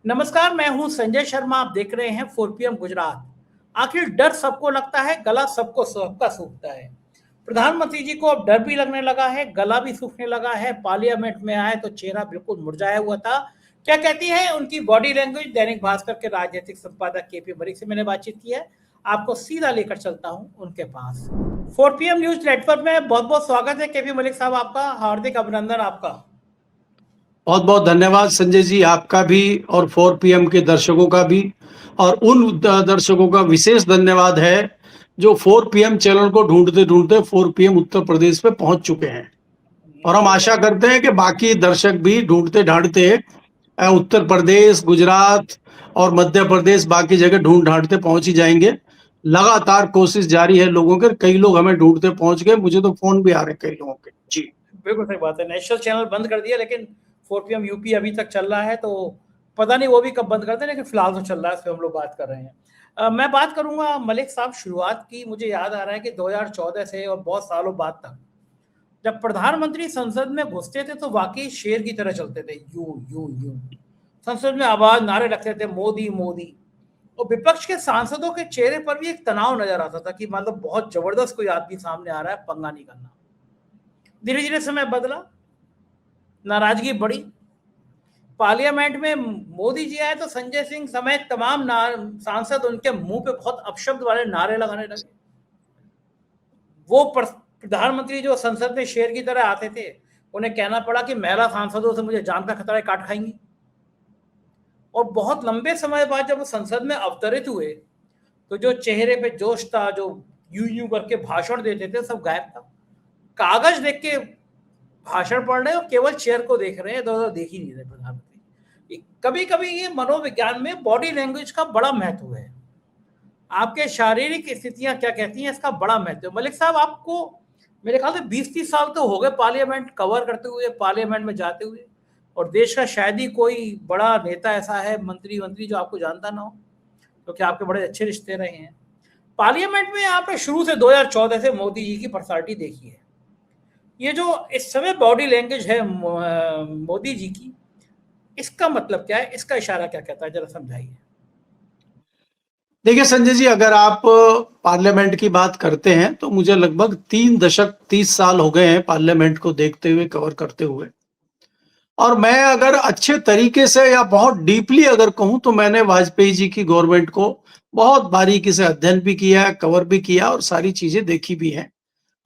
नमस्कार, मैं हूं संजय शर्मा। आप देख रहे हैं 4 PM गुजरात। आखिर डर सबको लगता है, गला सबको सबका सूखता है। प्रधानमंत्री जी को अब डर भी लगने लगा है, गला भी सूखने लगा है। पार्लियामेंट में आए तो चेहरा बिल्कुल मुरझाया हुआ था। क्या कहती है उनकी बॉडी लैंग्वेज? दैनिक भास्कर के राजनीतिक संपादक केपी मलिक से मैंने बातचीत की है। आपको सीधा लेकर चलता हूं उनके पास। 4 PM न्यूज नेटवर्क में बहुत बहुत स्वागत है केपी मलिक साहब, आपका हार्दिक अभिनंदन आपका। बहुत बहुत धन्यवाद संजय जी, आपका भी और 4 PM के दर्शकों का भी। और उन दर्शकों का विशेष धन्यवाद है जो 4 PM चैनल को ढूंढते ढूंढते 4 PM उत्तर प्रदेश पे पहुंच चुके हैं। और हम आशा करते हैं कि बाकी दर्शक भी ढूंढते ढांढते उत्तर प्रदेश, गुजरात और मध्य प्रदेश, बाकी जगह ढूंढ ढांढते पहुंच ही जाएंगे। लगातार कोशिश जारी है लोगों के, कई लोग हमें ढूंढते पहुंच गए, मुझे तो फोन भी आ रहे कई लोगों के। जी बिल्कुल सही बात है। नेशनल चैनल बंद कर दिया, लेकिन 4 PM यूपी अभी तक चल रहा है, तो पता नहीं वो भी कब बंद करते हैं, लेकिन फिलहाल तो चल रहा है, इस पे हम लोग बात कर रहे हैं। मैं बात करूंगा मलिक साहब, शुरुआत की मुझे याद आ रहा है कि 2014 से और बहुत सालों बाद तक जब प्रधानमंत्री संसद में घुसते थे तो वाकई शेर की तरह चलते थे। यू यू यू संसद में आवाज, नारे लगते थे, मोदी मोदी। और विपक्ष के सांसदों के चेहरे पर भी एक तनाव नजर आता था कि मतलब बहुत जबरदस्त कोई आदमी सामने आ रहा है, पंगा नहीं करना। धीरे धीरे समय बदला, नाराजगी बढ़ी। पार्लियामेंट में मोदी जी आए तो संजय सिंह समेत तमाम सांसद उनके मुंह पे बहुत अपशब्द वाले नारे लगाने लगे। वो प्रधानमंत्री जो संसद में शेर की तरह आते थे, उन्हें कहना पड़ा कि महिला सांसदों से मुझे जान का खतरा है, काट खाएंगी। और बहुत लंबे समय बाद जब वो संसद में अवतरित हुए तो जो चेहरे पे जोश था, जो यूं यूं करके भाषण देते थे, सब गायब था। कागज देख के भाषण पढ़ रहे और केवल चेयर को देख रहे हैं, इधर उधर देख ही नहीं रहे प्रधानमंत्री। कभी कभी ये मनोविज्ञान में बॉडी लैंग्वेज का बड़ा महत्व है। आपके शारीरिक स्थितियां क्या कहती हैं, इसका बड़ा महत्व है। मलिक साहब, आपको मेरे ख्याल से 20-30 साल तो हो गए पार्लियामेंट कवर करते हुए, पार्लियामेंट में जाते हुए, और देश का शायद ही कोई बड़ा नेता ऐसा है, मंत्री जो आपको जानता ना हो, क्योंकि आपके बड़े अच्छे रिश्ते रहे हैं। पार्लियामेंट में आपने शुरू से 2014 से मोदी जी की पर्सनालिटी देखी है। ये जो इस समय बॉडी लैंग्वेज है मोदी जी की, इसका मतलब क्या है, इसका इशारा क्या कहता है, जरा समझाइए। देखिए संजय जी, अगर आप पार्लियामेंट की बात करते हैं तो मुझे लगभग 3 दशक 30 साल हो गए हैं पार्लियामेंट को देखते हुए, कवर करते हुए। और मैं अगर अच्छे तरीके से या बहुत डीपली अगर कहूं तो मैंने वाजपेयी जी की गवर्नमेंट को बहुत बारीकी से अध्ययन भी किया है, कवर भी किया और सारी चीजें देखी भी हैं।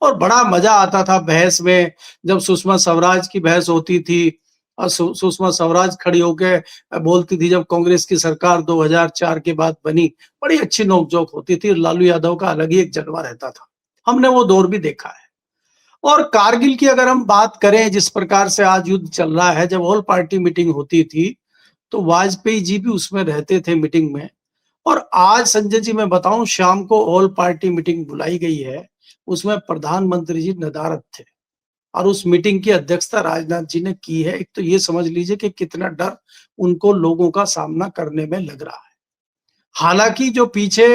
और बड़ा मजा आता था बहस में, जब सुषमा स्वराज की बहस होती थी और सुषमा स्वराज खड़ी होकर बोलती थी जब कांग्रेस की सरकार 2004 के बाद बनी। बड़ी अच्छी नोकझोंक होती थी। लालू यादव का अलग ही एक जलवा रहता था। हमने वो दौर भी देखा है। और कारगिल की अगर हम बात करें, जिस प्रकार से आज युद्ध चल रहा है, जब ऑल पार्टी मीटिंग होती थी तो वाजपेयी जी भी उसमें रहते थे मीटिंग में। और आज संजय जी मैं बताऊं, शाम को ऑल पार्टी मीटिंग बुलाई गई है, उसमें प्रधानमंत्री जी नदारद थे और उस मीटिंग की अध्यक्षता राजनाथ जी ने की है। एक तो ये समझ लीजिए कि कितना डर उनको लोगों का सामना करने में लग रहा है। हालांकि जो पीछे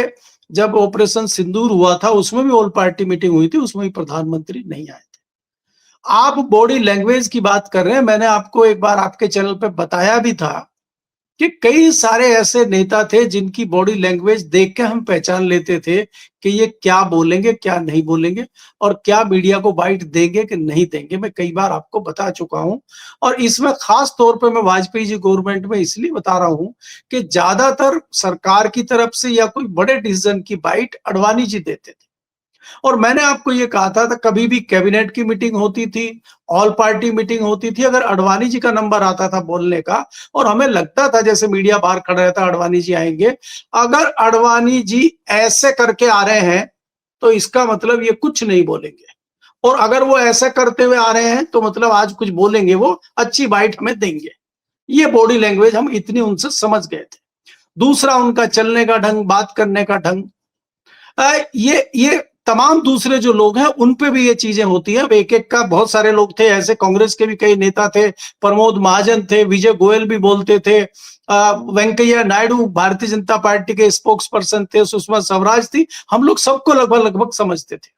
जब ऑपरेशन सिंदूर हुआ था उसमें भी ऑल पार्टी मीटिंग हुई थी, उसमें भी प्रधानमंत्री नहीं आए थे। आप बॉडी लैंग्वेज की बात कर रहे हैं, मैंने आपको एक बार आपके चैनल पे बताया भी था कि कई सारे ऐसे नेता थे जिनकी बॉडी लैंग्वेज देख के हम पहचान लेते थे कि ये क्या बोलेंगे, क्या नहीं बोलेंगे, और क्या मीडिया को बाइट देंगे कि नहीं देंगे। मैं कई बार आपको बता चुका हूं। और इसमें खास तौर पे मैं वाजपेयी जी गवर्नमेंट में इसलिए बता रहा हूं कि ज्यादातर सरकार की तरफ से या कोई बड़े डिसीजन की बाइट अडवाणी जी देते थे। और मैंने आपको ये कहा था, कभी भी कैबिनेट की मीटिंग होती थी, ऑल पार्टी मीटिंग होती थी, अगर अडवाणी जी का नंबर आता था बोलने का और हमें लगता था जैसे मीडिया बाहर खड़ा रहता अडवाणी जी आएंगे, अगर अडवाणी जी ऐसे करके आ रहे हैं तो इसका मतलब ये कुछ नहीं बोलेंगे, और अगर वो ऐसे करते हुए आ रहे हैं तो मतलब आज कुछ बोलेंगे, वो अच्छी बाइट हमें देंगे। ये बॉडी लैंग्वेज हम इतनी उनसे समझ गए थे। दूसरा, उनका चलने का ढंग, बात करने का ढंग, ये तमाम दूसरे जो लोग हैं उन पे भी ये चीजें होती हैं। एक एक का बहुत सारे लोग थे ऐसे, कांग्रेस के भी कई नेता थे, प्रमोद महाजन थे, विजय गोयल भी बोलते थे, वेंकैया नायडू भारतीय जनता पार्टी के स्पोक्स पर्सन थे, सुषमा स्वराज थी, हम लोग सबको लगभग समझते थे।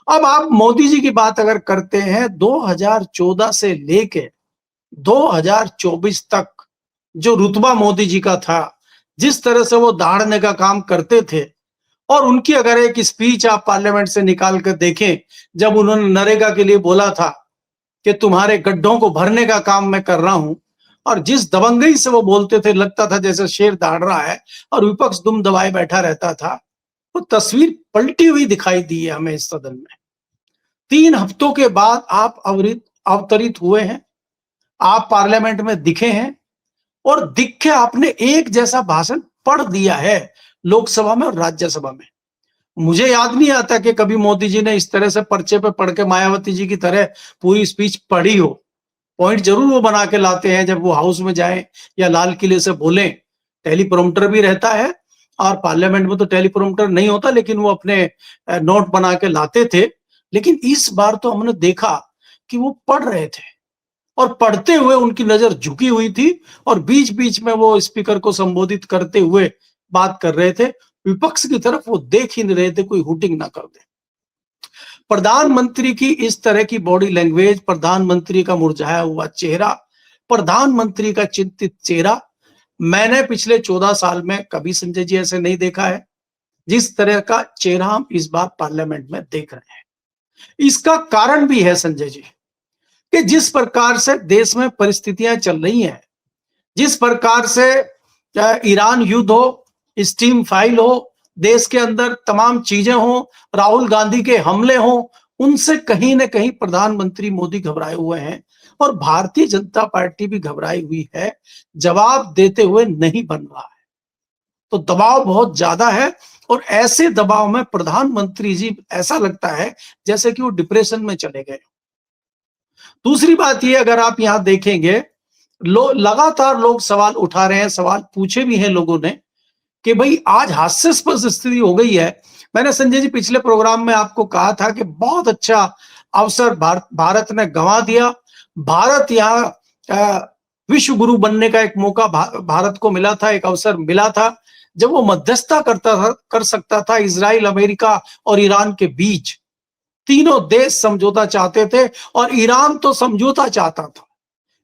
अब आप मोदी जी की बात अगर करते हैं, 2014 से लेके 2024 तक जो रुतबा मोदी जी का था, जिस तरह से वो दाढ़ने का काम करते थे, और उनकी अगर एक स्पीच आप पार्लियामेंट से निकाल कर देखें, जब उन्होंने नरेगा के लिए बोला था कि तुम्हारे गड्ढों को भरने का काम मैं कर रहा हूं, और जिस दबंगई से वो बोलते थे, लगता था जैसे शेर दहाड़ रहा है और विपक्ष दुम दबाए बैठा रहता था। वो तस्वीर पलटी हुई दिखाई दी है हमें इस सदन में। 3 हफ्तों के बाद आप अवतरित हुए हैं, आप पार्लियामेंट में दिखे हैं, और दिख के आपने एक जैसा भाषण पढ़ दिया है लोकसभा में और राज्यसभा में। मुझे याद नहीं आता कि कभी मोदी जी ने इस तरह से पर्चे पे पढ़ के मायावती जी की तरह पूरी स्पीच पढ़ी हो। पॉइंट जरूर वो बना के लाते हैं जब वो हाउस में जाए या लाल किले से बोलें। टेलीप्रोम्प्टर भी रहता है, और पार्लियामेंट में तो टेलीप्रोम्प्टर नहीं होता, लेकिन वो अपने नोट बना के लाते थे। लेकिन इस बार तो हमने देखा कि वो पढ़ रहे थे, और पढ़ते हुए उनकी नजर झुकी हुई थी, और बीच बीच में वो स्पीकर को संबोधित करते हुए बात कर रहे थे। विपक्ष की तरफ वो देख ही नहीं रहे थे, कोई हुटिंग ना कर दे। प्रधानमंत्री की इस तरह की बॉडी लैंग्वेज, प्रधानमंत्री का मुरझाया हुआ चेहरा, प्रधानमंत्री का चिंतित चेहरा मैंने पिछले 14 साल में कभी संजय जी ऐसे नहीं देखा है, जिस तरह का चेहरा हम इस बार पार्लियामेंट में देख रहे हैं। इसका कारण भी है संजय जी, कि जिस प्रकार से देश में परिस्थितियां चल रही हैं, जिस प्रकार से ईरान युद्ध हो, स्टीम फाइल हो, देश के अंदर तमाम चीजें हो, राहुल गांधी के हमले हो, उनसे कहीं ना कहीं प्रधानमंत्री मोदी घबराए हुए हैं, और भारतीय जनता पार्टी भी घबराई हुई है। जवाब देते हुए नहीं बन रहा है, तो दबाव बहुत ज्यादा है। और ऐसे दबाव में प्रधानमंत्री जी ऐसा लगता है जैसे कि वो डिप्रेशन में चले गए। दूसरी बात ये, अगर आप यहां देखेंगे, लगातार लोग सवाल उठा रहे हैं, सवाल पूछे भी हैं लोगों ने, कि भाई आज हास्यास्पद स्थिति हो गई है। मैंने संजय जी पिछले प्रोग्राम में आपको कहा था कि बहुत अच्छा अवसर भारत ने गंवा दिया। भारत यहाँ विश्व गुरु बनने का एक मौका भारत को मिला था, एक अवसर मिला था, जब वो मध्यस्थता कर सकता था इजराइल, अमेरिका और ईरान के बीच। तीनों देश समझौता चाहते थे, और ईरान तो समझौता चाहता था।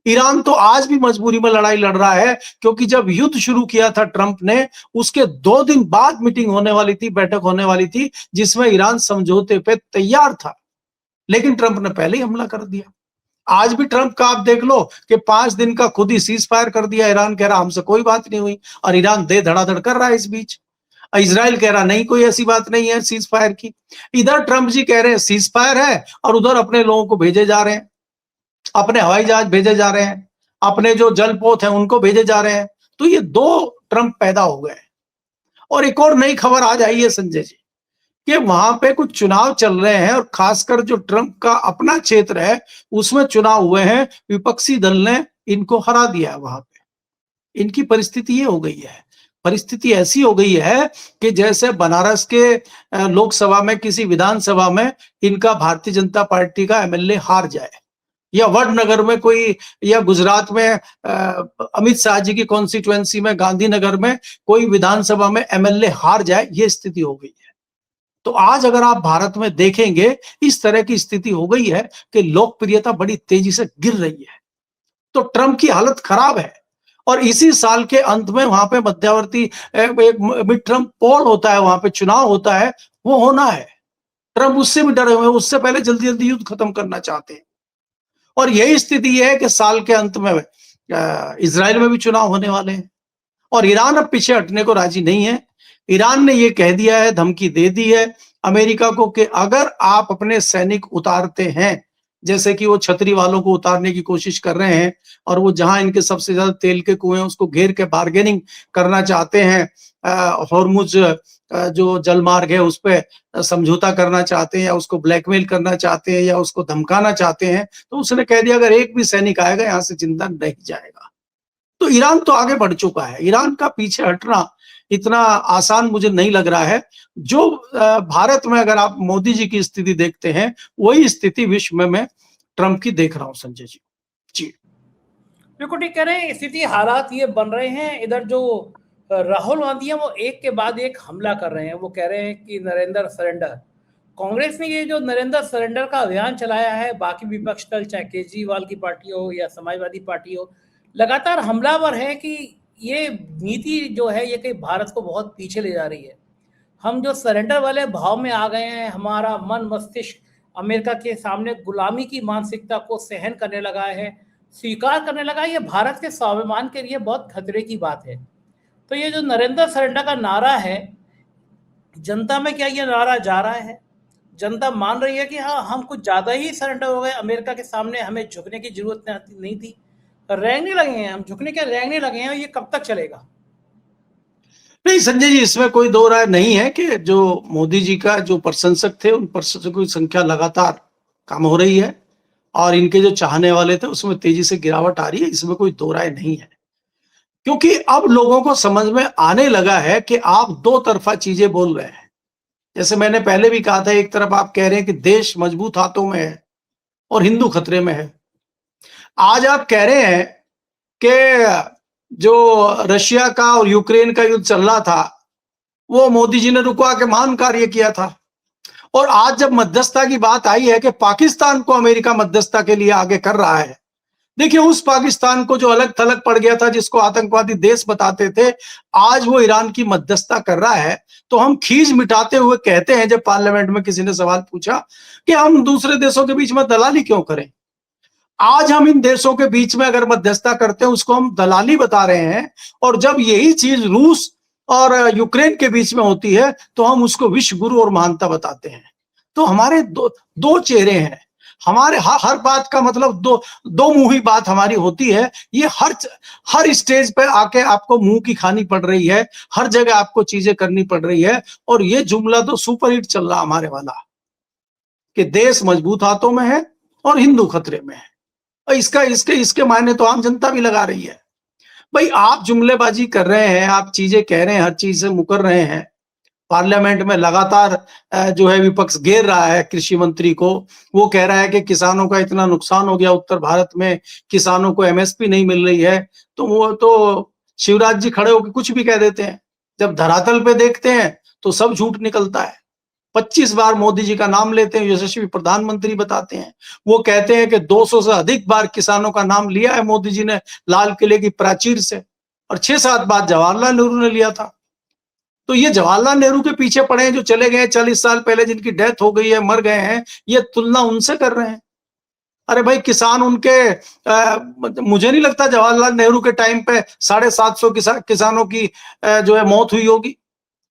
ईरान तो आज भी मजबूरी में लड़ाई लड़ रहा है, क्योंकि जब युद्ध शुरू किया था ट्रंप ने, उसके 2 दिन बाद मीटिंग होने वाली थी, बैठक होने वाली थी, जिसमें ईरान समझौते पे तैयार था, लेकिन ट्रंप ने पहले ही हमला कर दिया। आज भी ट्रंप का आप देख लो कि 5 दिन का खुद ही सीज फायर कर दिया। ईरान कह रहा हमसे कोई बात नहीं हुई, और ईरान दे धड़ाधड़ कर रहा है इस बीच। इजराइल कह रहा नहीं, कोई ऐसी बात नहीं है सीज फायर की। इधर ट्रंप जी कह रहे हैं सीज फायर है, और उधर अपने लोगों को भेजे जा रहे हैं, अपने हवाई जहाज भेजे जा रहे हैं, अपने जो जलपोत हैं उनको भेजे जा रहे हैं। तो ये 2 ट्रंप पैदा हो गए। और एक और नई खबर आज आई है संजय जी, कि वहां पे कुछ चुनाव चल रहे हैं, और खासकर जो ट्रंप का अपना क्षेत्र है उसमें चुनाव हुए हैं। विपक्षी दल ने इनको हरा दिया है वहां पे। इनकी परिस्थिति ये हो गई है, परिस्थिति ऐसी हो गई है कि जैसे बनारस के लोकसभा में किसी विधानसभा में इनका भारतीय जनता पार्टी का एमएलए हार जाए, या वडनगर में कोई, या गुजरात में अमित शाह जी की कॉन्स्टिट्युएंसी में गांधीनगर में कोई विधानसभा में एमएलए हार जाए, ये स्थिति हो गई है। तो आज अगर आप भारत में देखेंगे, इस तरह की स्थिति हो गई है कि लोकप्रियता बड़ी तेजी से गिर रही है। तो ट्रंप की हालत खराब है, और इसी साल के अंत में वहां पे मध्यावर्ती एक मिड टर्म पोल होता है, वहां पे चुनाव होता है, वो होना है। ट्रंप उससे भी डरे हुए हैं, उससे पहले जल्दी जल्दी युद्ध खत्म करना चाहते हैं। और यही स्थिति है कि साल के अंत में इजराइल में भी चुनाव होने वाले हैं, और ईरान अब पीछे हटने को राजी नहीं है। ईरान ने यह कह दिया है, धमकी दे दी है अमेरिका को, कि अगर आप अपने सैनिक उतारते हैं, जैसे कि वो छतरी वालों को उतारने की कोशिश कर रहे हैं, और वो जहां इनके सबसे ज्यादा तेल के कुएं हैं उसको घेर के बार्गेनिंग करना चाहते हैं, हॉर्मुज जो जलमार्ग है उस पर समझौता करना चाहते हैं, या उसको ब्लैकमेल करना चाहते हैं, या उसको धमकाना चाहते हैं, तो उसने कह दिया अगर एक भी सैनिक आएगा यहां से जिंदा नहीं जाएगा। तो ईरान तो आगे बढ़ चुका है। ईरान का पीछे हटना इतना आसान मुझे नहीं लग रहा है। जो भारत में अगर आप मोदी जी की स्थिति देखते हैं, वही स्थिति विश्व में मैं ट्रंप की देख रहा हूं संजय जी। जी बिल्कुल ठीक कह रहे हैं। स्थिति हालात ये बन रहे हैं। इधर जो राहुल गांधी है वो एक के बाद एक हमला कर रहे हैं। वो कह रहे हैं कि नरेंद्र सरेंडर। कांग्रेस ने ये जो नरेंद्र सरेंडर का अभियान चलाया है, बाकी विपक्ष दल चाहे केजरीवाल की पार्टी हो या समाजवादी पार्टी हो, लगातार हमलावर है कि ये नीति जो है ये कि भारत को बहुत पीछे ले जा रही है। हम जो सरेंडर वाले भाव में आ गए हैं, हमारा मन मस्तिष्क अमेरिका के सामने गुलामी की मानसिकता को सहन करने लगा है, स्वीकार करने लगा है, ये भारत के स्वाभिमान के लिए बहुत खतरे की बात है। तो ये जो नरेंद्र सरेंडर का नारा है, जनता में क्या ये नारा जा रहा है? जनता मान रही है कि हाँ, हम कुछ ज़्यादा ही सरेंडर हो गए अमेरिका के सामने, हमें झुकने की ज़रूरत नहीं थी। रेंगने लगे हैं हम, झुकने के रेंगने लगे हैं, और ये कब तक चलेगा? नहीं संजय जी, इसमें कोई दो राय नहीं है कि जो मोदी जी का जो प्रशंसक थे उन प्रशंसकों की संख्या लगातार कम हो रही है और इनके जो चाहने वाले थे उसमें तेजी से गिरावट आ रही है, इसमें कोई दो राय नहीं है। क्योंकि अब लोगों को समझ में आने लगा है कि आप दो तरफा चीजें बोल रहे हैं। जैसे मैंने पहले भी कहा था, एक तरफ आप कह रहे हैं कि देश मजबूत हाथों में है और हिंदू खतरे में है। आज आप कह रहे हैं कि जो रशिया का और यूक्रेन का युद्ध चल रहा था वो मोदी जी ने रुकवा के महान कार्य किया था। और आज जब मध्यस्थता की बात आई है कि पाकिस्तान को अमेरिका मध्यस्थता के लिए आगे कर रहा है, देखिए उस पाकिस्तान को जो अलग थलग पड़ गया था, जिसको आतंकवादी देश बताते थे, आज वो ईरान की मध्यस्थता कर रहा है। तो हम खीज मिटाते हुए कहते हैं, जब पार्लियामेंट में किसी ने सवाल पूछा कि हम दूसरे देशों के बीच में दलाली क्यों करें, आज हम इन देशों के बीच में अगर मध्यस्थता करते हैं उसको हम दलाली बता रहे हैं। और जब यही चीज रूस और यूक्रेन के बीच में होती है तो हम उसको विश्व गुरु और महानता बताते हैं। तो हमारे दो चेहरे हैं। हमारे हर बात का मतलब दो मुंही बात हमारी होती है। ये हर स्टेज पे आके आपको मुंह की खानी पड़ रही है, हर जगह आपको चीजें करनी पड़ रही है। और ये जुमला तो सुपरहिट चल रहा हमारे वाला कि देश मजबूत हाथों में है और हिंदू खतरे में है। और इसके मायने तो आम जनता भी लगा रही है। भाई आप जुमलेबाजी कर रहे हैं, आप चीजें कह रहे हैं, हर चीज से मुकर रहे हैं। पार्लियामेंट में लगातार जो है विपक्ष घेर रहा है कृषि मंत्री को। वो कह रहा है कि किसानों का इतना नुकसान हो गया उत्तर भारत में, किसानों को एमएसपी नहीं मिल रही है। तो वो तो शिवराज जी खड़े होकर कुछ भी कह देते हैं, जब धरातल पे देखते हैं तो सब झूठ निकलता है। 25 बार मोदी जी का नाम लेते हैं, यशस्वी प्रधानमंत्री बताते हैं। वो कहते हैं कि 200 से अधिक बार किसानों का नाम लिया है मोदी जी ने लाल किले की प्राचीर से, और 6-7 बार जवाहरलाल नेहरू ने लिया था। तो ये जवाहरलाल नेहरू के पीछे पड़े हैं जो चले गए 40 साल पहले, जिनकी डेथ हो गई है, मर गए हैं, ये तुलना उनसे कर रहे हैं। अरे भाई किसान उनके मुझे नहीं लगता जवाहरलाल नेहरू के टाइम पे 750 किसानों की जो है मौत हुई होगी।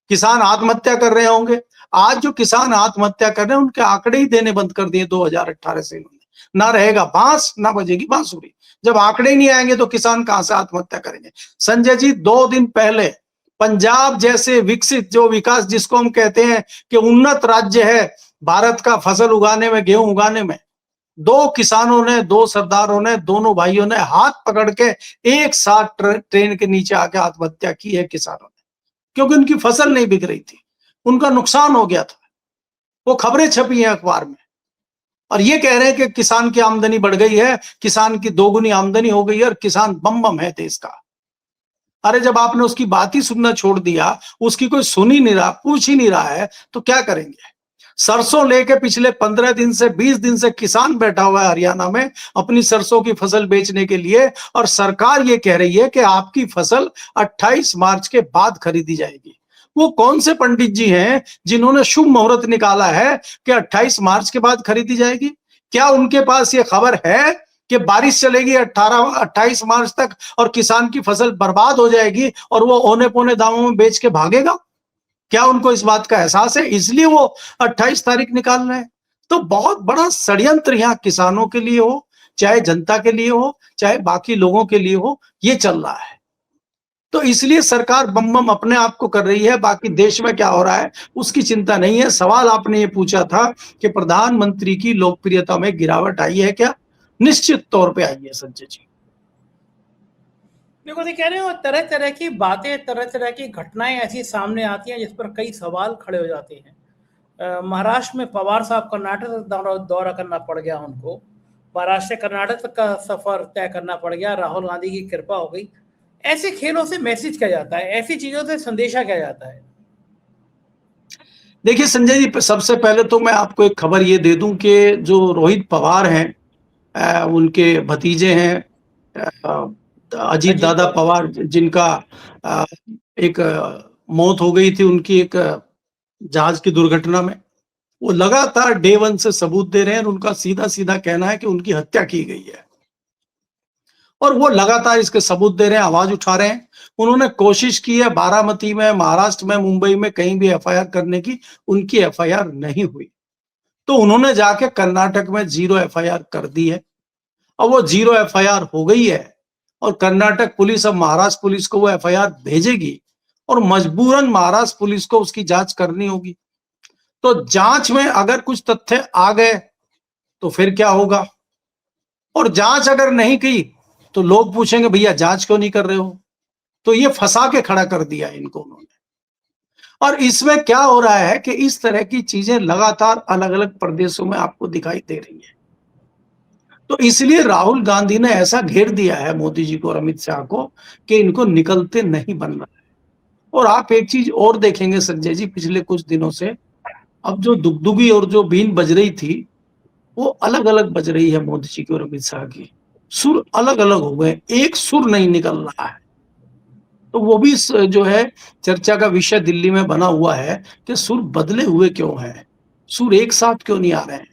किसान आत्महत्या कर रहे होंगे। आज जो किसान आत्महत्या कर रहे हैं उनके आंकड़े ही देने बंद कर दिए 2018 से इन्होंने। ना रहेगा बांस ना बजेगी बांसुरी। जब आंकड़े ही नहीं आएंगे तो किसान कहां से आत्महत्या करेंगे। संजय जी, 2 दिन पहले पंजाब जैसे विकसित जो विकास जिसको हम कहते हैं कि उन्नत राज्य है भारत का फसल उगाने में, गेहूं उगाने में, 2 किसानों ने, 2 सरदारों ने, दोनों भाइयों ने हाथ पकड़ के एक साथ ट्रेन के नीचे आके आत्महत्या की है किसानों ने, क्योंकि उनकी फसल नहीं बिक रही थी, उनका नुकसान हो गया था। वो खबरें छपी हैं अखबार में और ये कह रहे हैं कि किसान की आमदनी बढ़ गई है, किसान की दोगुनी आमदनी हो गई है और किसान बम बम है देश का। अरे जब आपने उसकी बात ही सुनना छोड़ दिया, उसकी कोई सुन ही नहीं रहा, पूछ ही नहीं रहा है, तो क्या करेंगे। सरसों लेके पिछले 15 दिन से 20 दिन से किसान बैठा हुआ है हरियाणा में अपनी सरसों की फसल बेचने के लिए, और सरकार ये कह रही है कि आपकी फसल 28 मार्च के बाद खरीदी जाएगी। वो कौन से पंडित जी हैं जिन्होंने शुभ मुहूर्त निकाला है कि 28 मार्च के बाद खरीदी जाएगी? क्या उनके पास ये खबर है कि बारिश चलेगी 28 मार्च तक और किसान की फसल बर्बाद हो जाएगी और वो औने पौने दामों में बेच के भागेगा? क्या उनको इस बात का एहसास है? इसलिए वो 28 तारीख निकाल रहे हैं। तो बहुत बड़ा षड्यंत्र यहाँ किसानों के लिए हो, चाहे जनता के लिए हो, चाहे बाकी लोगों के लिए हो, ये चल रहा है। तो इसलिए सरकार बम बम अपने आप को कर रही है, बाकी देश में क्या हो रहा है उसकी चिंता नहीं है। सवाल आपने ये पूछा था कि प्रधानमंत्री की लोकप्रियता में गिरावट आई है क्या? निश्चित तौर पे आई है संजय जी। देखो, ये कह रहे हो तरह तरह की बातें, तरह तरह की घटनाएं ऐसी सामने आती हैं जिस पर कई सवाल खड़े हो जाते हैं। महाराष्ट्र में पवार साहब कर्नाटक दौरा करना पड़ गया उनको, महाराष्ट्र से कर्नाटक तक का सफर तय करना पड़ गया, राहुल गांधी की कृपा हो गई। ऐसे खेलों से मैसेज किया जाता है, ऐसी चीजों से संदेशा किया जाता है। देखिए संजय जी, सबसे पहले तो मैं आपको एक खबर ये दे दूं कि जो रोहित पवार हैं उनके भतीजे हैं अजीत दादा पवार जिनका एक मौत हो गई थी उनकी एक जहाज की दुर्घटना में, वो लगातार डे वन से सबूत दे रहे हैं और उनका सीधा सीधा कहना है कि उनकी हत्या की गई है और वो लगातार इसके सबूत दे रहे हैं, आवाज उठा रहे हैं। उन्होंने कोशिश की है बारामती में, महाराष्ट्र में, मुंबई में कहीं भी एफआईआर करने की, उनकी एफआईआर नहीं हुई। तो उन्होंने जाके कर्नाटक में 0 एफआईआर कर दी है और वो 0 एफआईआर हो गई है और कर्नाटक पुलिस अब महाराष्ट्र पुलिस को वो एफआईआर भेजेगी और मजबूरन महाराष्ट्र पुलिस को उसकी जांच करनी होगी। तो जांच में अगर कुछ तथ्य आ गए तो फिर क्या होगा, और जांच अगर नहीं की तो लोग पूछेंगे भैया जांच क्यों नहीं कर रहे हो। तो ये फंसा के खड़ा कर दिया इनको उन्होंने। और इसमें क्या हो रहा है कि इस तरह की चीजें लगातार अलग अलग प्रदेशों में आपको दिखाई दे रही है। तो इसलिए राहुल गांधी ने ऐसा घेर दिया है मोदी जी को और अमित शाह को कि इनको निकलते नहीं बन रहा है। और आप एक चीज और देखेंगे संजय जी, पिछले कुछ दिनों से अब जो दुगदुगी और जो बीन बज रही थी वो अलग अलग बज रही है मोदी जी की और अमित शाह की। सुर अलग अलग हो गए, एक सुर नहीं निकल रहा है। तो वो भी जो है चर्चा का विषय दिल्ली में बना हुआ है कि सुर बदले हुए क्यों हैं, सुर एक साथ क्यों नहीं आ रहे हैं।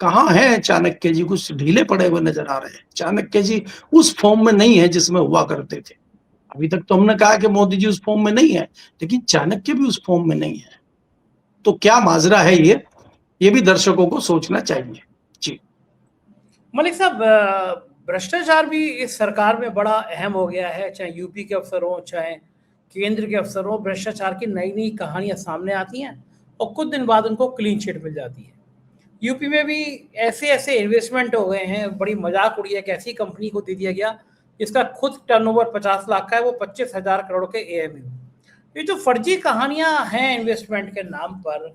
कहाँ है चाणक्य जी, कुछ ढीले पड़े हुए नजर आ रहे हैं। चाणक्य जी उस फॉर्म में नहीं है जिसमें हुआ करते थे। अभी तक तो हमने कहा कि मोदी जी उस फॉर्म में नहीं है, लेकिन चाणक्य भी उस फॉर्म में नहीं है। तो क्या माजरा है ये भी दर्शकों को सोचना चाहिए। जी मलिक साहब, भ्रष्टाचार भी इस सरकार में बड़ा अहम हो गया है। चाहे यूपी के अफसर हो, चाहे केंद्र के अफसर हो, भ्रष्टाचार की नई नई कहानियां सामने आती हैं और कुछ दिन बाद उनको क्लीन चिट मिल जाती है। यूपी में भी ऐसे ऐसे इन्वेस्टमेंट हो गए हैं, बड़ी मजाक उड़ी है। एक ऐसी कंपनी को दे दिया गया जिसका खुद टर्नओवर 50 लाख का है, वो 25,000 करोड़ के एएमयू। ये जो फर्जी कहानियां हैं इन्वेस्टमेंट के नाम पर,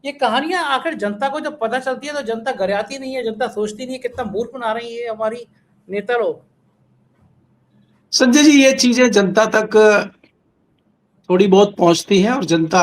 ये कहानियां आखिर जनता को जब पता चलती है तो जनता गरियाती नहीं है, जनता सोचती नहीं है कितना मूर्ख बना रही है हमारी नेता लोग। संजय जी, ये चीजें जनता तक थोड़ी बहुत पहुंचती हैं और जनता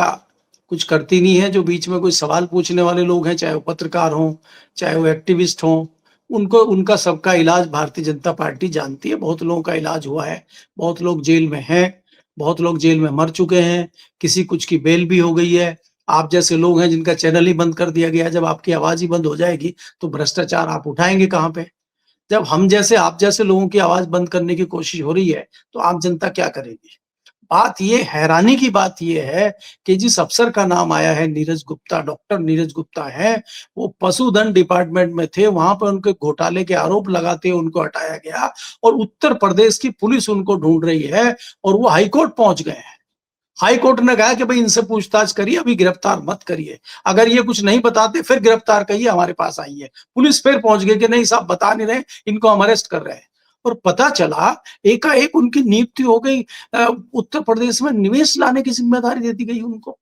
कुछ करती नहीं है। जो बीच में कोई सवाल पूछने वाले लोग हैं, चाहे वो पत्रकार हों, चाहे वो एक्टिविस्ट हों, उनको उनका सबका इलाज भारतीय जनता पार्टी जानती है। बहुत लोगों का इलाज हुआ है, बहुत लोग जेल में हैं, बहुत लोग जेल में मर चुके हैं, किसी कुछ की बेल भी हो गई है। आप जैसे लोग हैं जिनका चैनल ही बंद कर दिया गया। जब आपकी आवाज ही बंद हो जाएगी तो भ्रष्टाचार आप उठाएंगे कहाँ पे। जब हम जैसे आप जैसे लोगों की आवाज बंद करने की कोशिश हो रही है तो आम जनता क्या करेगी। बात ये, हैरानी की बात ये है कि जिस अफसर का नाम आया है नीरज गुप्ता, डॉक्टर नीरज गुप्ता है, वो पशुधन डिपार्टमेंट में थे। वहां पर उनके घोटाले के आरोप लगाते उनको हटाया गया और उत्तर प्रदेश की पुलिस उनको ढूंढ रही है और वो हाईकोर्ट पहुंच गए हैं। हाईकोर्ट ने कहा कि भाई इनसे पूछताछ करिए, अभी गिरफ्तार मत करिए। अगर ये कुछ नहीं बताते फिर गिरफ्तार करिए, हमारे पास आइए। पुलिस फिर पहुंच गई कि नहीं साहब बता नहीं रहे, इनको हम अरेस्ट कर रहे हैं। और पता चला एकाएक उनकी नियुक्ति हो गई। उत्तर प्रदेश में निवेश लाने की जिम्मेदारी दे दी गई उनको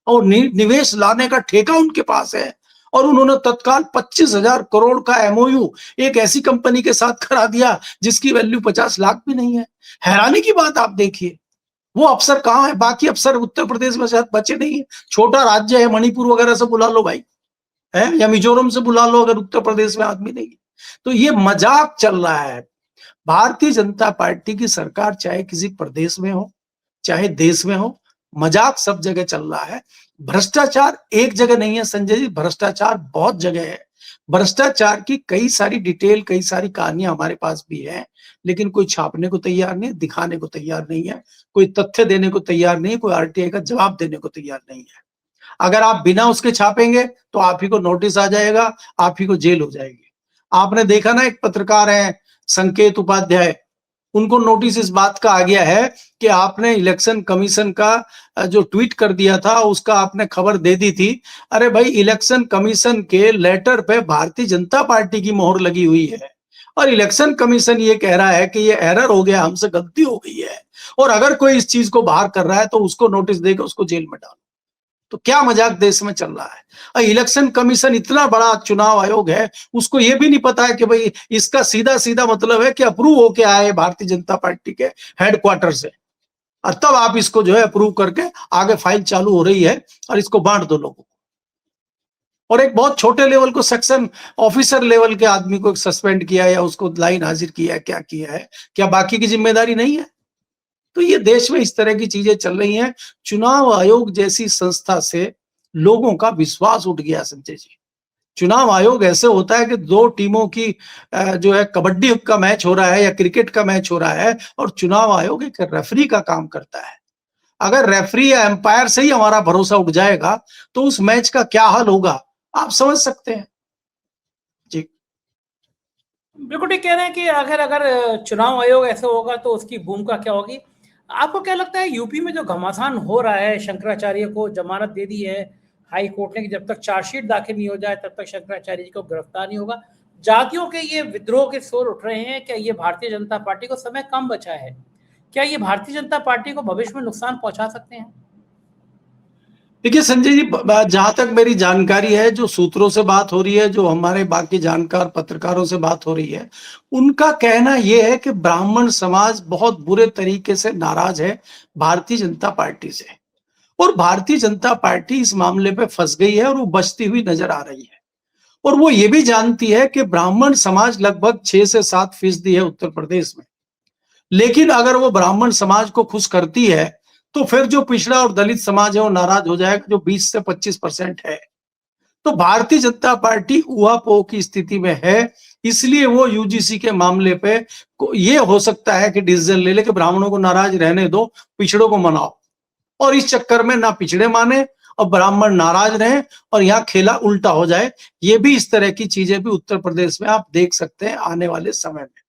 और निवेश लाने का ठेका उनके पास है। और उन्होंने तत्काल 25,000 करोड़ का एमओयू एक ऐसी कंपनी के साथ करा दिया जिसकी वैल्यू 50 लाख भी नहीं है। हैरानी की बात आप देखिए, वो अफसर कहाँ है। बाकी अफसर उत्तर प्रदेश में शायद बचे नहीं है। छोटा राज्य है, मणिपुर वगैरह से बुला लो भाई, है, या मिजोरम से बुला लो अगर उत्तर प्रदेश में आदमी नहीं है। तो ये मजाक चल रहा है। भारतीय जनता पार्टी की सरकार चाहे किसी प्रदेश में हो चाहे देश में हो, मजाक सब जगह चल रहा है। भ्रष्टाचार एक जगह नहीं है संजय जी, भ्रष्टाचार बहुत जगह है। भ्रष्टाचार की कई सारी डिटेल, कई सारी कहानियां हमारे पास भी है, लेकिन कोई छापने को तैयार नहीं, दिखाने को तैयार नहीं है, कोई तथ्य देने को तैयार नहीं है, कोई आरटीआई का जवाब देने को तैयार नहीं है। अगर आप बिना उसके छापेंगे तो आप ही को नोटिस आ जाएगा, आप ही को जेल हो जाएगी। आपने देखा ना, एक पत्रकार है संकेत उपाध्याय, उनको नोटिस इस बात का आ गया है कि आपने इलेक्शन कमीशन का जो ट्वीट कर दिया था उसका आपने खबर दे दी थी। अरे भाई, इलेक्शन कमीशन के लेटर पे भारतीय जनता पार्टी की मोहर लगी हुई है और इलेक्शन कमीशन ये कह रहा है कि ये एरर हो गया, हमसे गलती हो गई है, और अगर कोई इस चीज को बाहर कर रहा है तो उसको नोटिस देकर उसको जेल में डालो। तो क्या मजाक देश में चल रहा है। इलेक्शन कमीशन इतना बड़ा चुनाव आयोग है, उसको ये भी नहीं पता है कि भाई इसका सीधा सीधा मतलब है कि अप्रूव होके आए भारतीय जनता पार्टी के हेडक्वार्टर से, और तब आप इसको जो है अप्रूव करके आगे फाइल चालू हो रही है और इसको बांट दो लोगों को। और एक बहुत छोटे लेवल को सेक्शन ऑफिसर लेवल के आदमी को सस्पेंड किया या उसको लाइन हाजिर किया है, क्या किया है, क्या बाकी की जिम्मेदारी नहीं है? तो ये देश में इस तरह की चीजें चल रही हैं। चुनाव आयोग जैसी संस्था से लोगों का विश्वास उठ गया संजय जी। चुनाव आयोग ऐसे होता है कि दो टीमों की जो है कबड्डी का मैच हो रहा है या क्रिकेट का मैच हो रहा है, और चुनाव आयोग एक रेफरी का काम करता है। अगर रेफरी या एम्पायर से ही हमारा भरोसा उठ जाएगा तो उस मैच का क्या हाल होगा आप समझ सकते हैं जी। बिल्कुल ठीक कह रहे हैं कि अगर अगर चुनाव आयोग ऐसा होगा तो उसकी भूमिका क्या होगी। आपको क्या लगता है यूपी में जो घमासान हो रहा है, शंकराचार्य को जमानत दे दी है हाई कोर्ट ने कि जब तक चार्जशीट दाखिल नहीं हो जाए तब तक शंकराचार्य जी को गिरफ्तार नहीं होगा, जातियों के ये विद्रोह के शोर उठ रहे हैं, क्या ये भारतीय जनता पार्टी को समय कम बचा है? क्या ये भारतीय जनता पार्टी को भविष्य में नुकसान पहुंचा सकते हैं? देखिए संजय जी, जहां तक मेरी जानकारी है, जो सूत्रों से बात हो रही है, जो हमारे बाकी जानकार पत्रकारों से बात हो रही है, उनका कहना यह है कि ब्राह्मण समाज बहुत बुरे तरीके से नाराज है भारतीय जनता पार्टी से, और भारतीय जनता पार्टी इस मामले पे फंस गई है और वो बचती हुई नजर आ रही है। और वो ये भी जानती है कि ब्राह्मण समाज लगभग 6 से 7% है उत्तर प्रदेश में, लेकिन अगर वो ब्राह्मण समाज को खुश करती है तो फिर जो पिछड़ा और दलित समाज है वो नाराज हो जाएगा, जो 20 से 25% है। तो भारतीय जनता पार्टी ऊहापोह की स्थिति में है, इसलिए वो यूजीसी के मामले पे ये हो सकता है कि डिसीजन ले ले कि ब्राह्मणों को नाराज रहने दो, पिछड़ों को मनाओ, और इस चक्कर में ना पिछड़े माने और ब्राह्मण नाराज रहे और यहाँ खेला उल्टा हो जाए। ये भी, इस तरह की चीजें भी उत्तर प्रदेश में आप देख सकते हैं आने वाले समय में।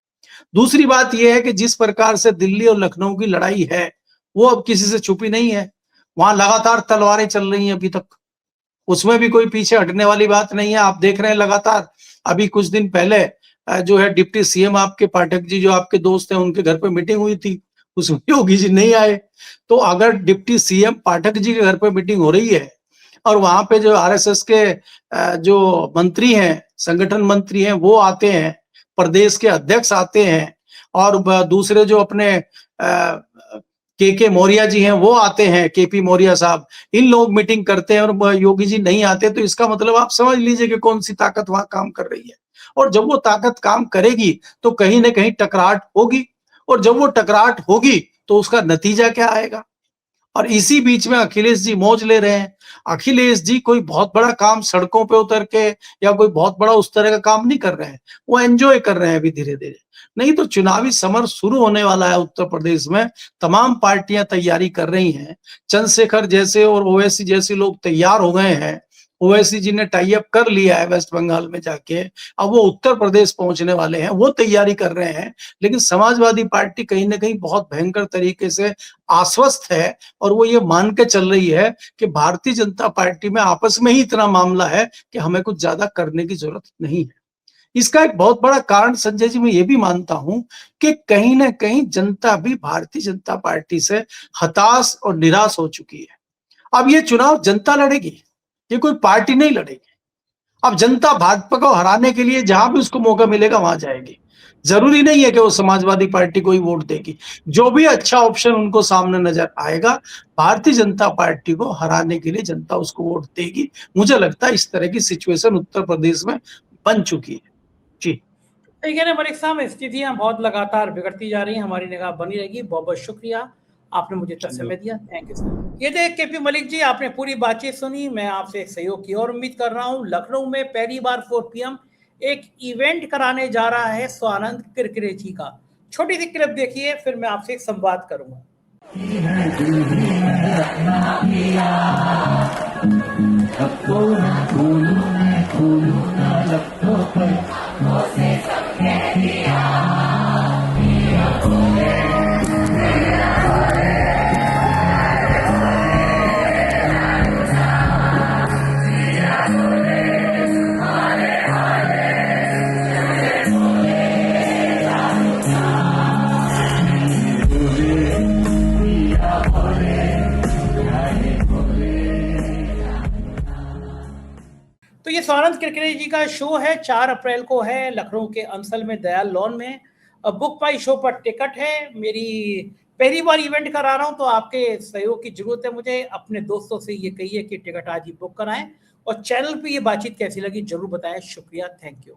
दूसरी बात यह है कि जिस प्रकार से दिल्ली और लखनऊ की लड़ाई है वो अब किसी से छुपी नहीं है। वहां लगातार तलवारें चल रही हैं अभी तक, उसमें भी कोई पीछे हटने वाली बात नहीं है। आप देख रहे हैं लगातार, अभी कुछ दिन पहले जो है डिप्टी सीएम आपके पाठक जी, जो आपके दोस्त हैं, उनके घर पे मीटिंग हुई थी, उसमें योगी जी नहीं आए। तो अगर डिप्टी सीएम पाठक जी के घर पे मीटिंग हो रही है और वहां पे जो आरएसएस के जो मंत्री हैं, संगठन मंत्री हैं, वो आते हैं, प्रदेश के अध्यक्ष आते हैं, और दूसरे जो अपने के मौर्य जी हैं वो आते हैं, केपी मौर्य साहब, इन लोग मीटिंग करते हैं और योगी जी नहीं आते, तो इसका मतलब आप समझ लीजिए कि कौन सी ताकत वहां काम कर रही है। और जब वो ताकत काम करेगी तो कहीं ना कहीं टकराहट होगी, और जब वो टकराहट होगी तो उसका नतीजा क्या आएगा। और इसी बीच में अखिलेश जी मौज ले रहे हैं। अखिलेश जी कोई बहुत बड़ा काम सड़कों पे उतर के या कोई बहुत बड़ा उस तरह का काम नहीं कर रहे हैं, वो एंजॉय कर रहे हैं अभी धीरे धीरे। नहीं तो चुनावी समर शुरू होने वाला है उत्तर प्रदेश में, तमाम पार्टियां तैयारी कर रही हैं। चंद्रशेखर जैसे और ओवैसी जैसे लोग तैयार हो गए हैं। ओवैसी जी ने टाई अप कर लिया है वेस्ट बंगाल में जाके, अब वो उत्तर प्रदेश पहुंचने वाले हैं, वो तैयारी कर रहे हैं। लेकिन समाजवादी पार्टी कहीं ना कहीं बहुत भयंकर तरीके से आश्वस्त है, और वो ये मान के चल रही है कि भारतीय जनता पार्टी में आपस में ही इतना मामला है कि हमें कुछ ज्यादा करने की जरूरत नहीं है। इसका एक बहुत बड़ा कारण संजय जी मैं ये भी मानता हूं कि कहीं ना कहीं जनता भी भारतीय जनता पार्टी से हताश और निराश हो चुकी है। अब ये चुनाव जनता लड़ेगी, ये कोई पार्टी नहीं लड़ेगी। अब जनता भाजपा को हराने के लिए जहां भी उसको मौका मिलेगा वहां जाएगी। जरूरी नहीं है कि वो समाजवादी पार्टी को ही वोट देगी, जो भी अच्छा ऑप्शन उनको सामने नजर आएगा, भारतीय जनता पार्टी को हराने के लिए जनता उसको वोट देगी। मुझे लगता है इस तरह की सिचुएशन उत्तर प्रदेश में बन चुकी है जी। ठीक है ना मलिक साहब, स्थितियां बहुत लगातार बिगड़ती जा रही हैं, हमारी निगाह बनी रहेगी। बहुत बहुत शुक्रिया, आपने मुझे इतना समय दिया, थैंक यू सर। ये थे केपी मलिक जी, आपने पूरी बातचीत सुनी। मैं आपसे एक सहयोग की और उम्मीद कर रहा हूँ। लखनऊ में पहली बार 4 PM एक इवेंट कराने जा रहा है स्वानंद किरकिरे जी का। छोटी सी क्लिप देखिए, फिर मैं आपसे एक संवाद करूंगा। तो ये स्वानंद किरकिरे जी का शो है, 4 अप्रैल को है, लखनऊ के अंसल में दयाल लॉन में। बुक माई शो पर टिकट है। मेरी पहली बार इवेंट करा रहा हूं, तो आपके सहयोग की जरूरत है मुझे। अपने दोस्तों से ये कहिए कि टिकट आज ही बुक कराएं। और चैनल पे ये बातचीत कैसी लगी जरूर बताएं। शुक्रिया, थैंक यू।